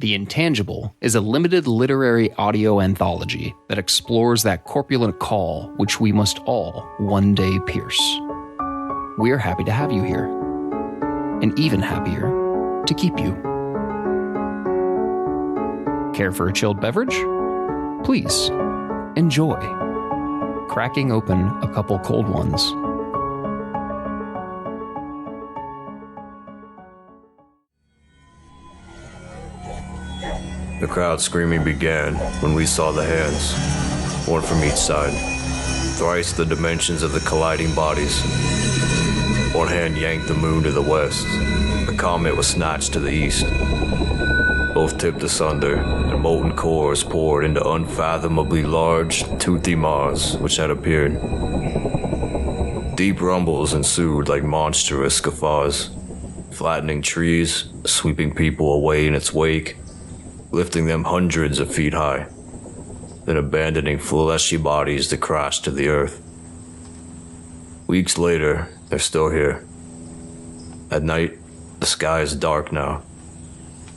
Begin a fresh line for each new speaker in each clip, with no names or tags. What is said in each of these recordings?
The Intangible is a limited literary audio anthology that explores that corpulent call which we must all one day pierce. We're happy to have you here, and even happier to keep you. Care for a chilled beverage? Please, enjoy. Cracking open a couple cold ones.
The crowd screaming began when we saw the hands, one from each side, thrice the dimensions of the colliding bodies. One hand yanked the moon to the west, the comet was snatched to the east. Both tipped asunder, and molten cores poured into unfathomably large, toothy maws which had appeared. Deep rumbles ensued like monstrous guffaws, flattening trees, sweeping people away in its wake, lifting them hundreds of feet high, then abandoning fleshy bodies to crash to the earth. Weeks later, they're still here. At night, the sky is dark now.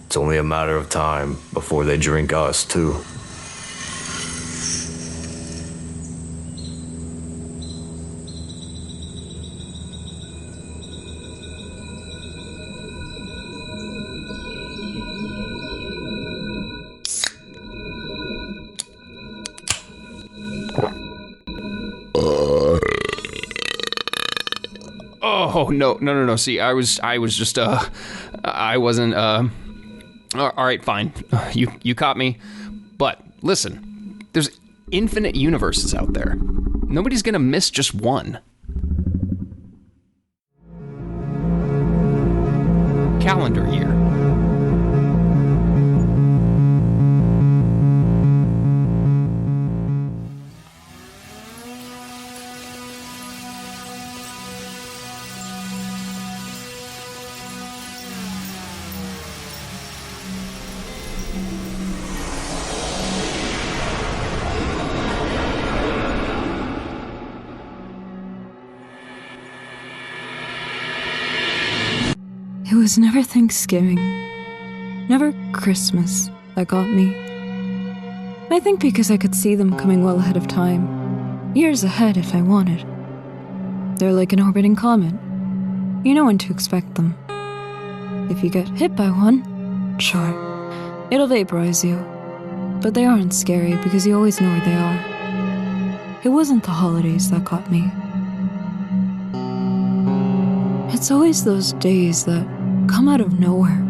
It's only a matter of time before they drink us, too.
Oh, no. See, I was just, I wasn't, all right, fine. You caught me. But listen, there's infinite universes out there. Nobody's gonna miss just one. Calendar year.
It was never Thanksgiving, never Christmas that got me. I think because I could see them coming well ahead of time, years ahead if I wanted. They're like an orbiting comet. You know when to expect them. If you get hit by one, sure, it'll vaporize you. But they aren't scary because you always know where they are. It wasn't the holidays that got me. It's always those days that come out of nowhere,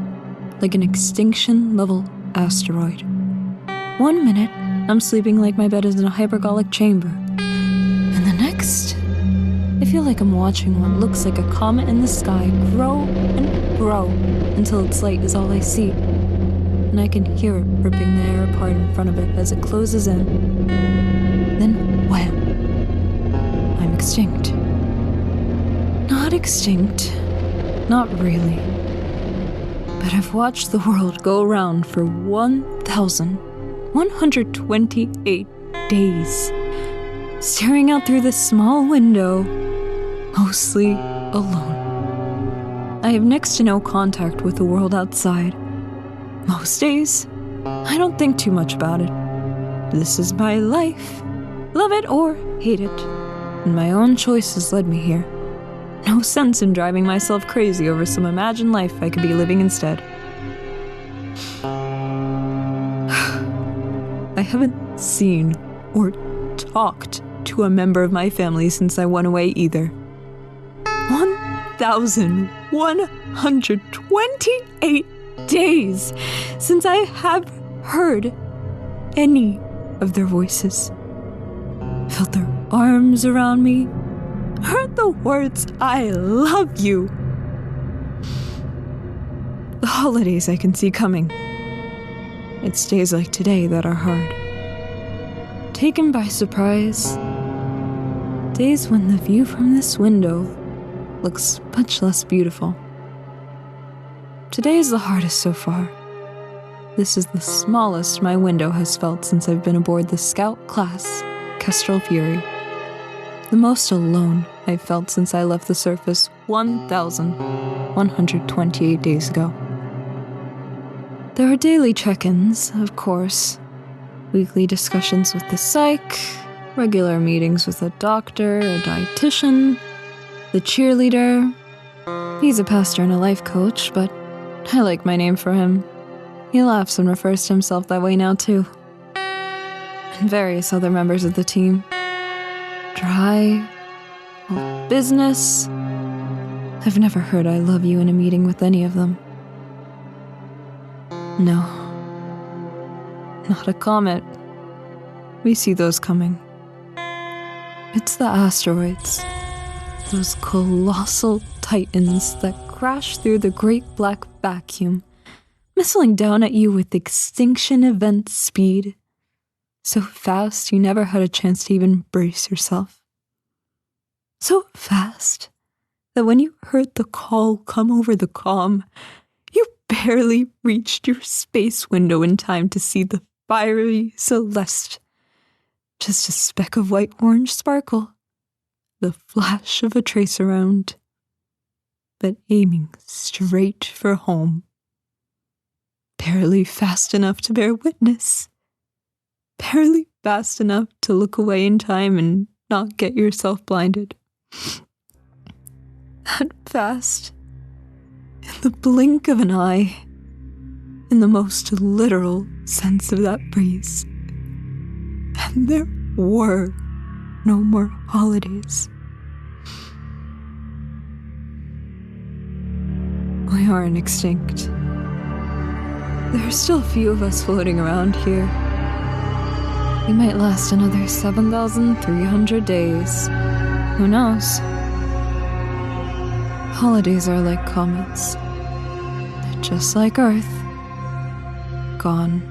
like an extinction-level asteroid. 1 minute, I'm sleeping like my bed is in a hypergolic chamber. And the next, I feel like I'm watching what looks like a comet in the sky grow and grow until its light is all I see. And I can hear it ripping the air apart in front of it as it closes in. Then, wham! I'm extinct. Not extinct. Not really. But I've watched the world go around for 1,128 days, staring out through this small window, mostly alone. I have next to no contact with the world outside. Most days, I don't think too much about it. This is my life. Love it or hate it. And my own choices led me here. No sense in driving myself crazy over some imagined life I could be living instead. I haven't seen or talked to a member of my family since I went away either. 1,128 days since I have heard any of their voices. Felt their arms around me. Heard the words, "I love you." The holidays I can see coming. It's days like today that are hard. Taken by surprise. Days when the view from this window looks much less beautiful. Today is the hardest so far. This is the smallest my window has felt since I've been aboard the Scout class, Kestrel Fury. The most alone I've felt since I left the surface 1,128 days ago. There are daily check-ins, of course. Weekly discussions with the psych, regular meetings with a doctor, a dietitian, the cheerleader. He's a pastor and a life coach, but I like my name for him. He laughs and refers to himself that way now, too. And various other members of the team. Dry, all business. I've never heard I love you in a meeting with any of them. No. Not a comet. We see those coming. It's the asteroids. Those colossal titans that crash through the great black vacuum, missiling down at you with extinction event speed. So fast you never had a chance to even brace yourself. So fast that when you heard the call come over the comm, you barely reached your space window in time to see the fiery celeste. Just a speck of white-orange sparkle, the flash of a trace around, but aiming straight for home. Barely fast enough to bear witness. Barely fast enough to look away in time and not get yourself blinded. That fast, in the blink of an eye, in the most literal sense of that phrase. And there were no more holidays. We aren't extinct. There are still a few of us floating around here. We might last another 7,300 days. Who knows? Holidays are like comets. They're just like Earth. Gone.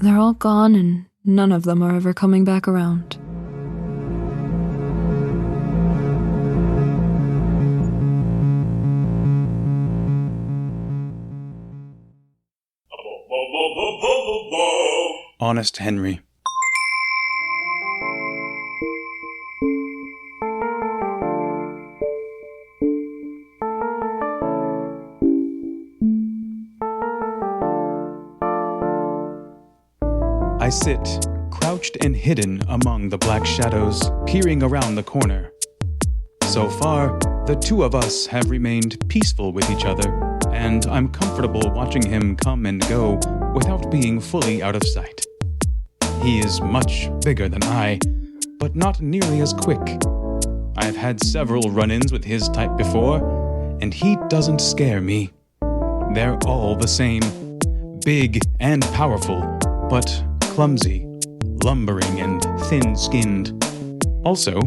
They're all gone and none of them are ever coming back around.
Honest Henry. I sit, crouched and hidden among the black shadows, peering around the corner. So far, the two of us have remained peaceful with each other, and I'm comfortable watching him come and go without being fully out of sight. He is much bigger than I, but not nearly as quick. I've had several run-ins with his type before, and he doesn't scare me. They're all the same, big and powerful, but clumsy, lumbering, and thin-skinned. Also,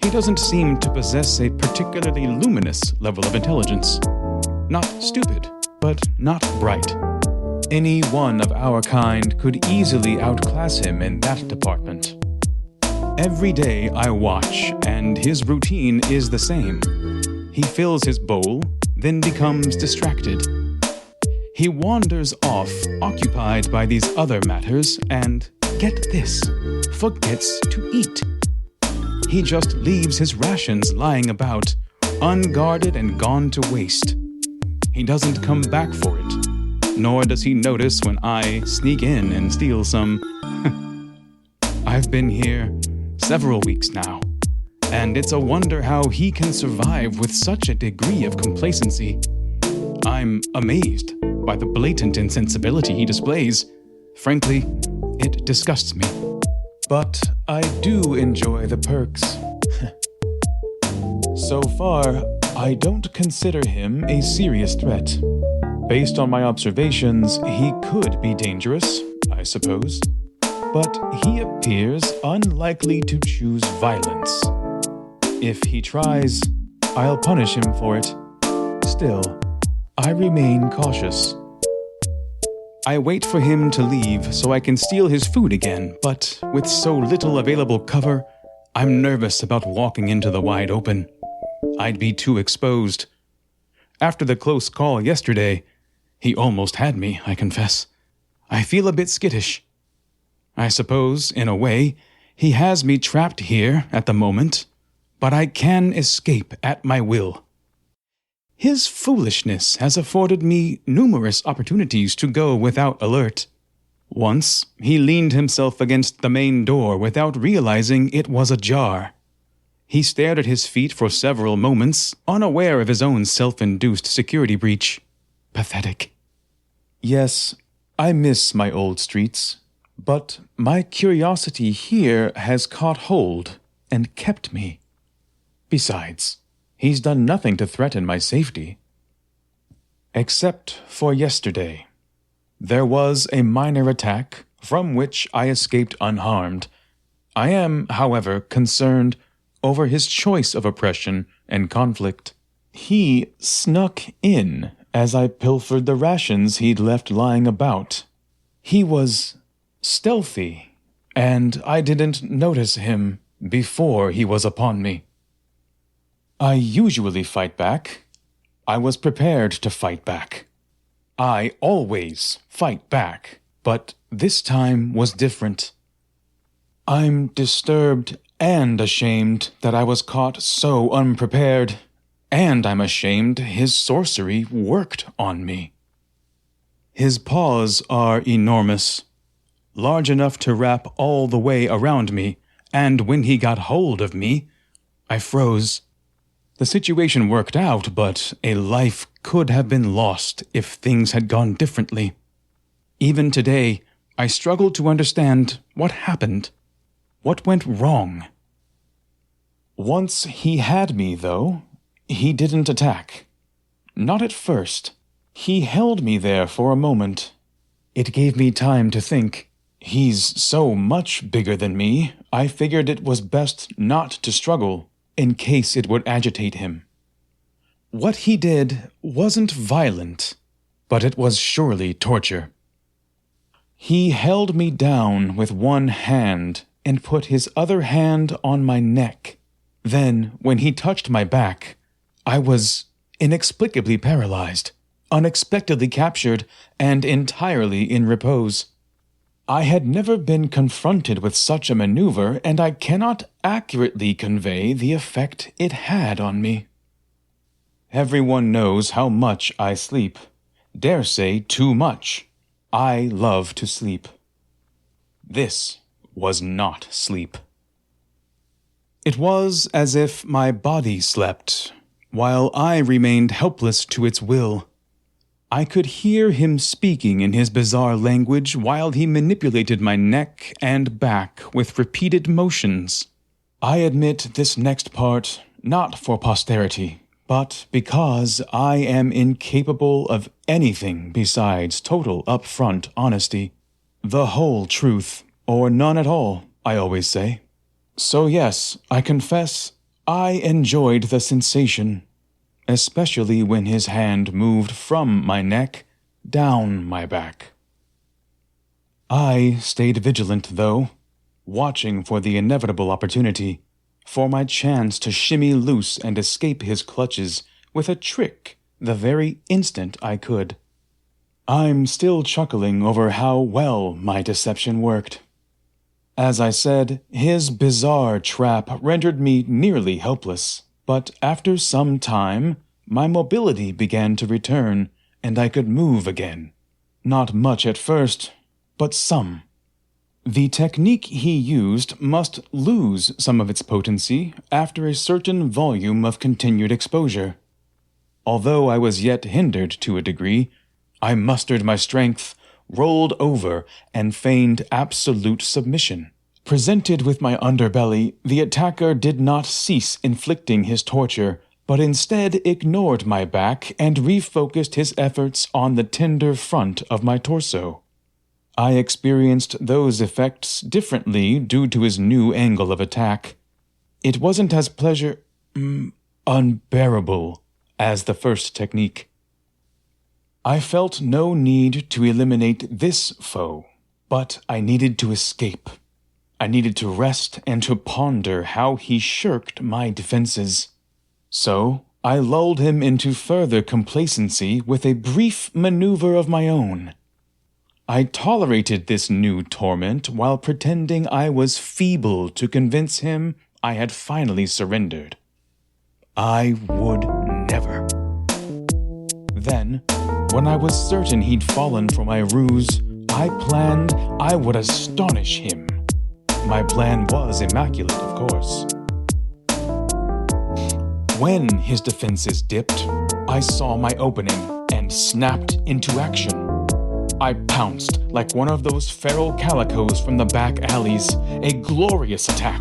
he doesn't seem to possess a particularly luminous level of intelligence. Not stupid, but not bright. Any one of our kind could easily outclass him in that department. Every day I watch, and his routine is the same. He fills his bowl, then becomes distracted. He wanders off, occupied by these other matters, and, get this, forgets to eat. He just leaves his rations lying about, unguarded and gone to waste. He doesn't come back for it, nor does he notice when I sneak in and steal some. I've been here several weeks now, and it's a wonder how he can survive with such a degree of complacency. I'm amazed by the blatant insensibility he displays. Frankly, it disgusts me. But I do enjoy the perks. So far, I don't consider him a serious threat. Based on my observations, he could be dangerous, I suppose. But he appears unlikely to choose violence. If he tries, I'll punish him for it. Still, I remain cautious. I wait for him to leave so I can steal his food again, but with so little available cover, I'm nervous about walking into the wide open. I'd be too exposed. After the close call yesterday, he almost had me, I confess. I feel a bit skittish. I suppose, in a way, he has me trapped here at the moment, but I can escape at my will. His foolishness has afforded me numerous opportunities to go without alert. Once, he leaned himself against the main door without realizing it was ajar. He stared at his feet for several moments, unaware of his own self-induced security breach. Pathetic. Yes, I miss my old streets, but my curiosity here has caught hold and kept me. Besides, he's done nothing to threaten my safety. Except for yesterday. There was a minor attack, from which I escaped unharmed. I am, however, concerned over his choice of oppression and conflict. He snuck in as I pilfered the rations he'd left lying about. He was stealthy, and I didn't notice him before he was upon me. I usually fight back. I was prepared to fight back. I always fight back, but this time was different. I'm disturbed and ashamed that I was caught so unprepared, and I'm ashamed his sorcery worked on me. His paws are enormous, large enough to wrap all the way around me, and when he got hold of me, I froze. The situation worked out, but a life could have been lost if things had gone differently. Even today, I struggle to understand what happened. What went wrong? Once he had me, though, he didn't attack. Not at first. He held me there for a moment. It gave me time to think. He's so much bigger than me, I figured it was best not to struggle, in case it would agitate him. What he did wasn't violent, but it was surely torture. He held me down with one hand and put his other hand on my neck. Then, when he touched my back, I was inexplicably paralyzed, unexpectedly captured, and entirely in repose. I had never been confronted with such a maneuver, and I cannot accurately convey the effect it had on me. Everyone knows how much I sleep. Dare say too much. I love to sleep. This was not sleep. It was as if my body slept, while I remained helpless to its will. I could hear him speaking in his bizarre language while he manipulated my neck and back with repeated motions. I admit this next part not for posterity, but because I am incapable of anything besides total upfront honesty. The whole truth, or none at all, I always say. So yes, I confess, I enjoyed the sensation, especially when his hand moved from my neck down my back. I stayed vigilant, though, watching for the inevitable opportunity, for my chance to shimmy loose and escape his clutches with a trick the very instant I could. I'm still chuckling over how well my deception worked. As I said, his bizarre trap rendered me nearly helpless, but after some time, my mobility began to return, and I could move again. Not much at first, but some. The technique he used must lose some of its potency after a certain volume of continued exposure. Although I was yet hindered to a degree, I mustered my strength, rolled over, and feigned absolute submission. Presented with my underbelly, the attacker did not cease inflicting his torture, but instead ignored my back and refocused his efforts on the tender front of my torso. I experienced those effects differently due to his new angle of attack. It wasn't as unbearable as the first technique. I felt no need to eliminate this foe, but I needed to escape. I needed to rest and to ponder how he shirked my defenses. So I lulled him into further complacency with a brief maneuver of my own. I tolerated this new torment while pretending I was feeble to convince him I had finally surrendered. I would never. Then, when I was certain he'd fallen for my ruse, I planned I would astonish him. My plan was immaculate, of course. When his defenses dipped, I saw my opening and snapped into action. I pounced like one of those feral calicos from the back alleys, a glorious attack.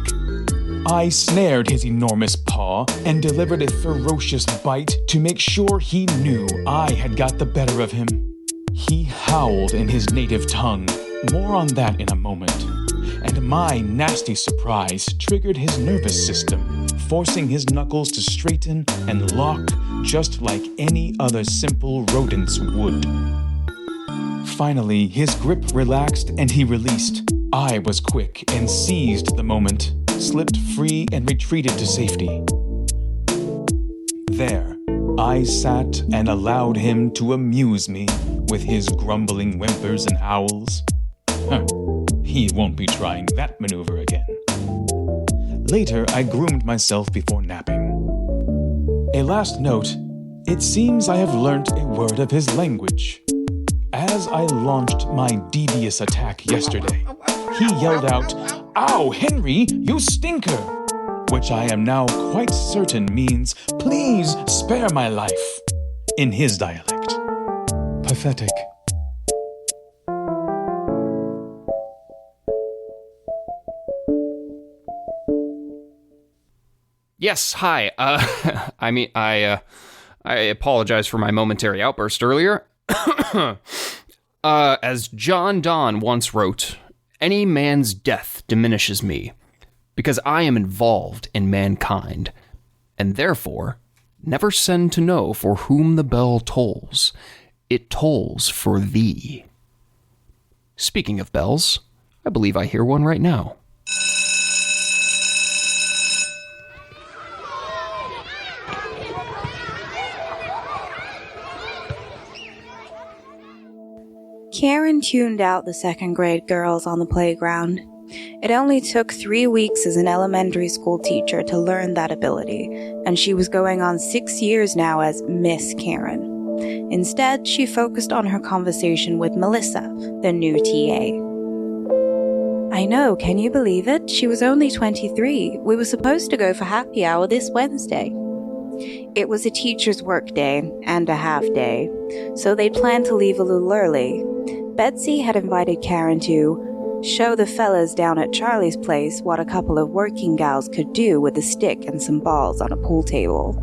I snared his enormous paw and delivered a ferocious bite to make sure he knew I had got the better of him. He howled in his native tongue, more on that in a moment, and my nasty surprise triggered his nervous system, forcing his knuckles to straighten and lock just like any other simple rodent's would. Finally, his grip relaxed and he released. I was quick and seized the moment, slipped free and retreated to safety. There, I sat and allowed him to amuse me with his grumbling whimpers and howls. He won't be trying that maneuver again. Later, I groomed myself before napping. A last note, it seems I have learnt a word of his language. As I launched my devious attack yesterday, he yelled out, "Ow, Henry, you stinker!" which I am now quite certain means, "Please spare my life," in his dialect. Pathetic.
Yes, hi. I apologize for my momentary outburst earlier. As John Donne once wrote, any man's death diminishes me, because I am involved in mankind, and therefore never send to know for whom the bell tolls. It tolls for thee. Speaking of bells, I believe I hear one right now.
Karen tuned out the second grade girls on the playground. It only took 3 weeks as an elementary school teacher to learn that ability, and she was going on 6 years now as Miss Karen. Instead, she focused on her conversation with Melissa, the new TA. I know, can you believe it? She was only 23. We were supposed to go for happy hour this Wednesday. It was a teacher's work day and a half day, so they'd planned to leave a little early. Betsy had invited Karen to show the fellas down at Charlie's place what a couple of working gals could do with a stick and some balls on a pool table.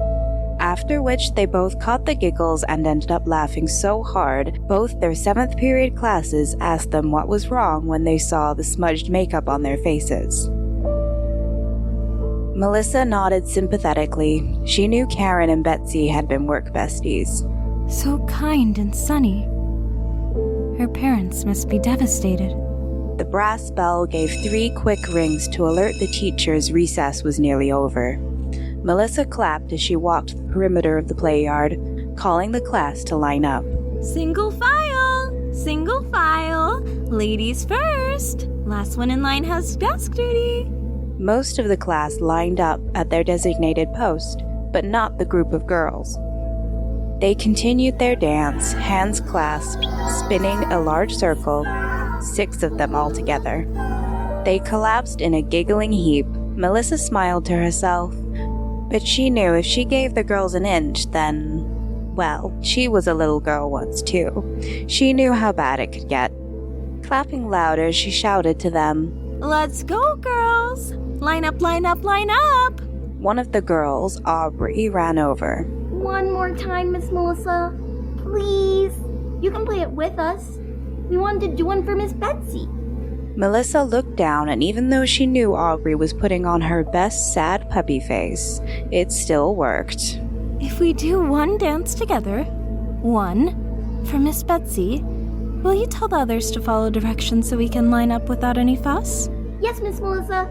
After which they both caught the giggles and ended up laughing so hard, both their 7th period classes asked them what was wrong when they saw the smudged makeup on their faces. Melissa nodded sympathetically. She knew Karen and Betsy had been work besties.
So kind and sunny. Her parents must be devastated.
The brass bell gave 3 quick rings to alert the teachers recess was nearly over. Melissa clapped as she walked the perimeter of the play yard, calling the class to line up.
Single file! Single file! Ladies first! Last one in line has desk duty.
Most of the class lined up at their designated post, but not the group of girls. They continued their dance, hands clasped, spinning a large circle, 6 of them all together. They collapsed in a giggling heap. Melissa smiled to herself, but she knew if she gave the girls an inch, then, well, she was a little girl once too. She knew how bad it could get. Clapping louder, she shouted to them,
"Let's go, girls! Line up, line up, line up!"
One of the girls, Aubrey, ran over.
One more time, Miss Melissa. Please. You can play it with us. We wanted to do one for Miss Betsy.
Melissa looked down, and even though she knew Aubrey was putting on her best sad puppy face, it still worked.
If we do one dance together, one, for Miss Betsy, will you tell the others to follow directions so we can line up without any fuss?
Yes, Miss Melissa.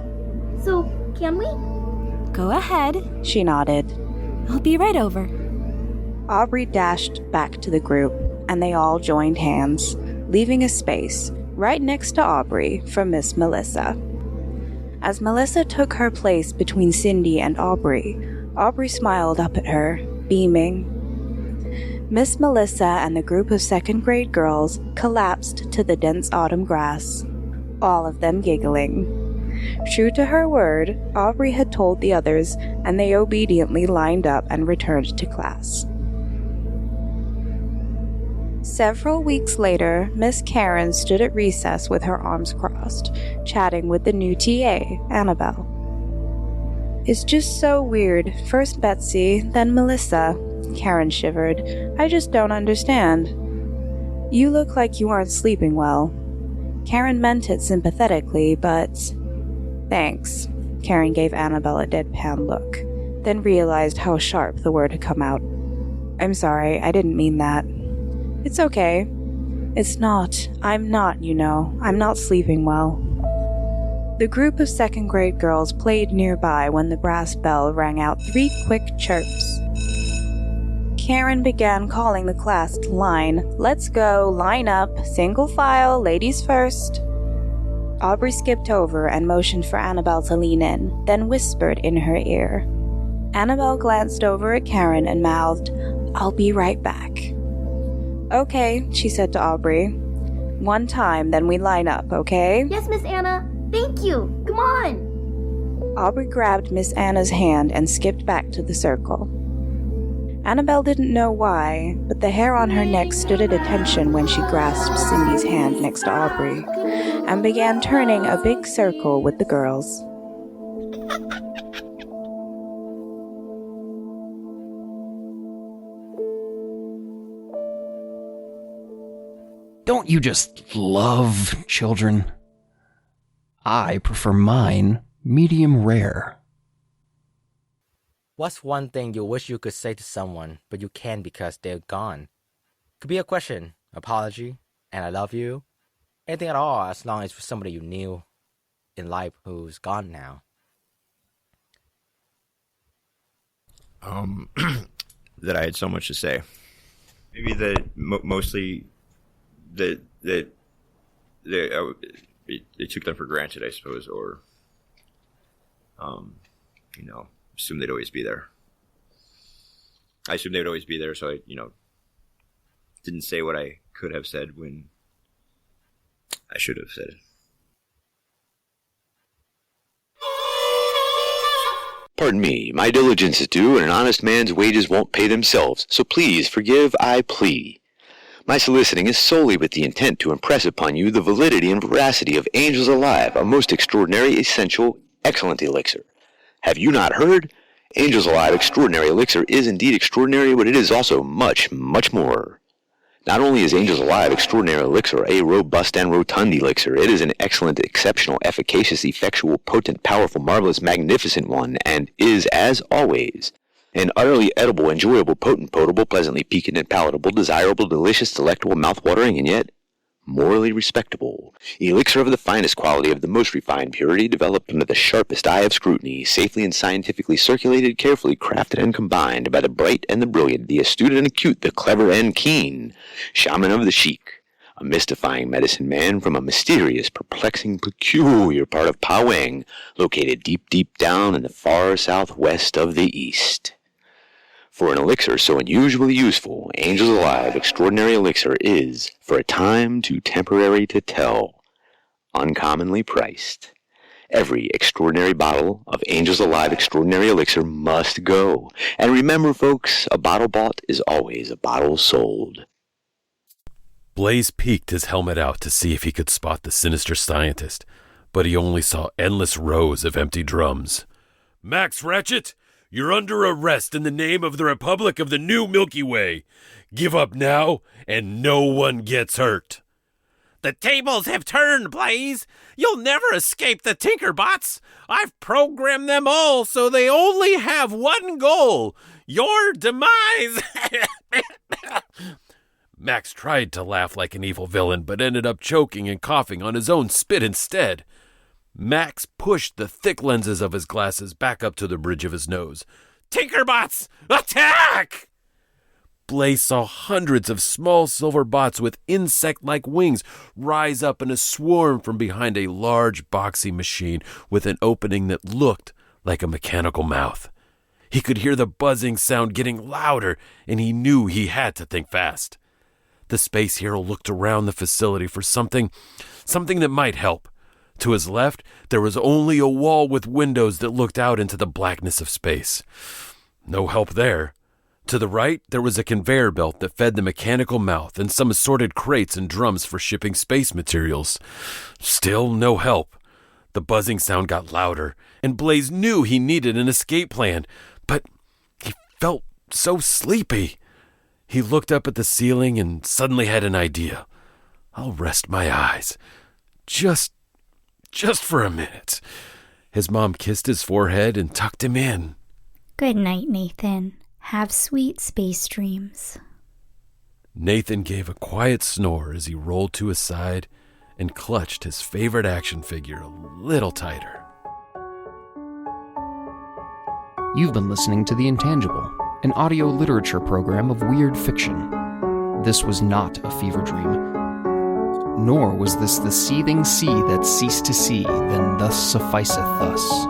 So, can we?
Go ahead.
She nodded.
I'll be right over.
Aubrey dashed back to the group, and they all joined hands, leaving a space right next to Aubrey for Miss Melissa. As Melissa took her place between Cindy and Aubrey, Aubrey smiled up at her, beaming. Miss Melissa and the group of second-grade girls collapsed to the dense autumn grass, all of them giggling. True to her word, Aubrey had told the others, and they obediently lined up and returned to class. Several weeks later, Miss Karen stood at recess with her arms crossed, chatting with the new TA, Annabelle. "It's just so weird. First Betsy, then Melissa." Karen shivered. "I just don't understand. You look like you aren't sleeping well." Karen meant it sympathetically, but... "Thanks." Karen gave Annabelle a deadpan look, then realized how sharp the word had come out. "I'm sorry, I didn't mean that." "It's okay." "It's not. I'm not, you know. I'm not sleeping well." The group of second-grade girls played nearby when the brass bell rang out 3 quick chirps. Karen began calling the class to line. "Let's go, line up, single file, ladies first." Aubrey skipped over and motioned for Annabelle to lean in, then whispered in her ear. Annabelle glanced over at Karen and mouthed, "I'll be right back." "Okay," she said to Aubrey. "One time, then we line up, okay?"
Yes, Miss Anna. Thank you. Come on.
Aubrey grabbed Miss Anna's hand and skipped back to the circle. Annabelle didn't know why, but the hair on her neck stood at attention when she grasped Cindy's hand next to Aubrey and began turning a big circle with the girls.
Don't you just love children? I prefer mine medium rare.
What's one thing you wish you could say to someone, but you can't because they're gone? Could be a question, apology, and I love you. Anything at all, as long as it's somebody you knew in life who's gone now.
That I had so much to say. Maybe that mostly that they took them for granted, I suppose, or assumed they'd always be there. I assumed they'd always be there, so I, didn't say what I could have said when I should have said it.
Pardon me, my diligence is due, and an honest man's wages won't pay themselves, so please forgive, I plea. My soliciting is solely with the intent to impress upon you the validity and veracity of Angels Alive, a most extraordinary, essential, excellent elixir. Have you not heard? Angels Alive Extraordinary Elixir is indeed extraordinary, but it is also much, much more. Not only is Angels Alive Extraordinary Elixir a robust and rotund elixir, it is an excellent, exceptional, efficacious, effectual, potent, powerful, marvelous, magnificent one, and is, as always, an utterly edible, enjoyable, potent, potable, pleasantly piquant and palatable, desirable, delicious, delectable, mouth-watering, and yet morally respectable. Elixir of the finest quality, of the most refined purity, developed under the sharpest eye of scrutiny, safely and scientifically circulated, carefully crafted and combined by the bright and the brilliant, the astute and acute, the clever and keen, shaman of the chic, a mystifying medicine man from a mysterious, perplexing, peculiar part of Pawang, located deep, deep down in the far southwest of the East. For an elixir so unusually useful, Angels Alive Extraordinary Elixir is, for a time too temporary to tell, uncommonly priced. Every extraordinary bottle of Angels Alive Extraordinary Elixir must go. And remember, folks, a bottle bought is always a bottle sold.
Blaze peeked his helmet out to see if he could spot the sinister scientist, but he only saw endless rows of empty drums. "Max Ratchet, you're under arrest in the name of the Republic of the New Milky Way. Give up now, and no one gets hurt." "The tables have turned, Blaze. You'll never escape the Tinkerbots. I've programmed them all so they only have one goal: your demise." Max tried to laugh like an evil villain, but ended up choking and coughing on his own spit instead. Max pushed the thick lenses of his glasses back up to the bridge of his nose. "Tinkerbots, attack!" Blaze saw hundreds of small silver bots with insect-like wings rise up in a swarm from behind a large boxy machine with an opening that looked like a mechanical mouth. He could hear the buzzing sound getting louder, and he knew he had to think fast. The space hero looked around the facility for something that might help. To his left, there was only a wall with windows that looked out into the blackness of space. No help there. To the right, there was a conveyor belt that fed the mechanical mouth and some assorted crates and drums for shipping space materials. Still no help. The buzzing sound got louder, and Blaze knew he needed an escape plan, but he felt so sleepy. He looked up at the ceiling and suddenly had an idea. I'll rest my eyes. Just for a minute. His mom kissed his forehead and tucked him in.
Good night, Nathan. Have sweet space dreams.
Nathan gave a quiet snore as he rolled to his side and clutched his favorite action figure a little tighter.
You've been listening to The Intangible, an audio literature program of weird fiction. This was not a fever dream, nor was this the seething sea that ceased to see, then thus sufficeth thus.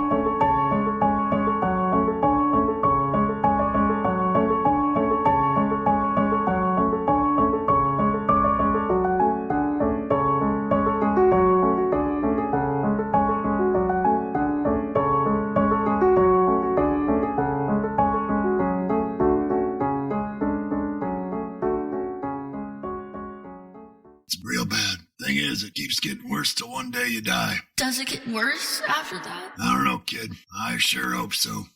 Getting worse till one day you die.
Does it get worse after that?
I don't know, kid. I sure hope so.